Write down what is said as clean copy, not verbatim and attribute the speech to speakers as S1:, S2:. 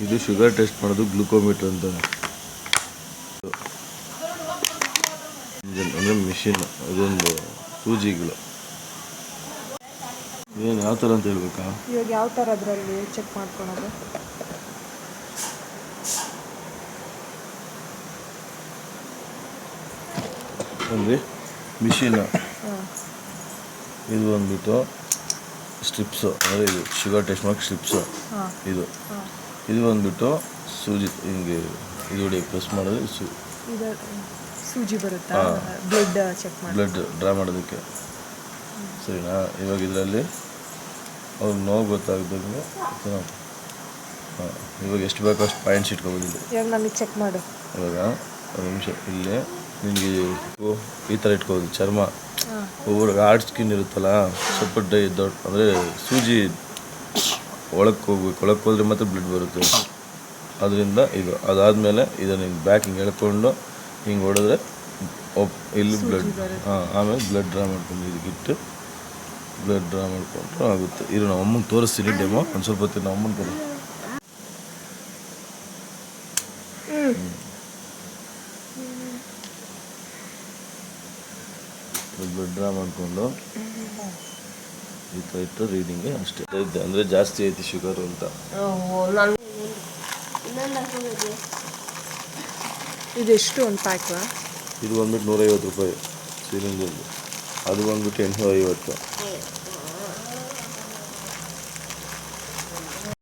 S1: ಇದು sugar test ಮಾಡೋದು glucometer ಅಂತ ಅಂದರೆ ಮಿಷಿನ್, ಅದೊಂದು ಸೂಜಿಗಳು. ಏನು ಯಾವ ಥರ ಅಂತ ಹೇಳ್ಬೇಕಾ?
S2: ಇವಾಗ ಯಾವ ಥರ ಅದರಲ್ಲಿ ಚೆಕ್ ಮಾಡ್ಕೊಳೋದು?
S1: ಅಂದರೆ ಮಿಷಿನ್ ಇದು ಬಂದ್ಬಿಟ್ಟು ಸ್ಟ್ರಿಪ್ಸು, ಅಂದರೆ ಇದು ಶುಗರ್ ಟೆಸ್ಟ್ ಮಾಡೋಕ್ಕೆ ಸ್ಟ್ರಿಪ್ಸು. ಇದು ಬಂದ್ಬಿಟ್ಟು ಸೂಜಿ, ಹಿಂಗೆ ಇದು ಪ್ರೆಸ್ ಮಾಡಿದ್ರೆ
S2: ಸೂಜಿ ಬರುತ್ತಾ? ಬ್ಲಡ್ ಚೆಕ್ ಮಾಡಿ,
S1: ಬ್ಲಡ್ ಡ್ರಾ ಮಾಡೋದಕ್ಕೆ. ಸರಿನಾ? ಇವಾಗ ಇದರಲ್ಲಿ ಅವ್ರಿಗೆ ನೋವು ಗೊತ್ತಾಗ್ದಂಗೆ ಇವಾಗ ಎಷ್ಟು ಬೇಕೋ ಅಷ್ಟು ಪಾಯಿಂಟ್ಸ್ ಇಟ್ಕೊಬೋದು.
S2: ಇವಾಗ ನಮಗೆ ಚೆಕ್ ಮಾಡು.
S1: ಇವಾಗ ಒಂದು ನಿಮಿಷ, ಇಲ್ಲೇ ನಿನಗೆ ಈ ಥರ ಇಟ್ಕೋಬೋದು. ಚರ್ಮ ಒಬ್ಬರಿಗೆ ಹಾರ್ಡ್ ಸ್ಕಿನ್ ಇರುತ್ತಲ್ಲ, ಸ್ವಲ್ಪ ದೊಡ್ಡ ಅಂದರೆ ಸೂಜಿ ಒಳಕ್ಕೆ ಹೋಗ್ಬೇಕು, ಒಳಕ್ಕೆ ಹೋದ್ರೆ ಮತ್ತೆ ಬ್ಲಡ್ ಬರುತ್ತೆ. ಅದರಿಂದ ಇದು ಅದಾದಮೇಲೆ ಇದನ್ನು ಹಿಂಗೆ ಬ್ಯಾಕ್ ಹಿಂಗೆ ಎಳ್ಕೊಂಡು ಹಿಂಗೆ ಹೊಡೆದ್ರೆ ಇಲ್ಲಿ ಬ್ಲಡ್, ಆಮೇಲೆ ಬ್ಲಡ್ ಡ್ರಾ ಮಾಡ್ಕೊಂಡು ಇದಕ್ಕಿಟ್ಟು ಬ್ಲಡ್ ಡ್ರಾ ಮಾಡಿಕೊಂಡ್ರೆ ಆಗುತ್ತೆ. ಇದು ನಾವು ಅಮ್ಮಂಗೆ ತೋರಿಸ್ತೀನಿ ಡೆಮೋ. ಒಂದು ಸ್ವಲ್ಪ ಹೊತ್ತು ನಾವು ಅಮ್ಮನ ಕಡೆ ಬ್ಲಡ್ ಡ್ರಾ ಮಾಡಿಕೊಂಡು ಈ ಥರ ಇಟ್ಟು ರೀಡಿಂಗ್ಗೆ ಅಷ್ಟೇ ಇದೆ. ಅಂದರೆ ಜಾಸ್ತಿ ಐತಿ ಶುಗರು ಅಂತ.
S2: ಇದೆಷ್ಟು ಒಂದು ಪ್ಯಾಕ್?
S1: ಇದು ಬಂದ್ಬಿಟ್ಟು 150 ರೂಪಾಯಿ ಸಿರಿಂಜಲ್ಲಿ, ಅದು ಬಂದ್ಬಿಟ್ಟು 850.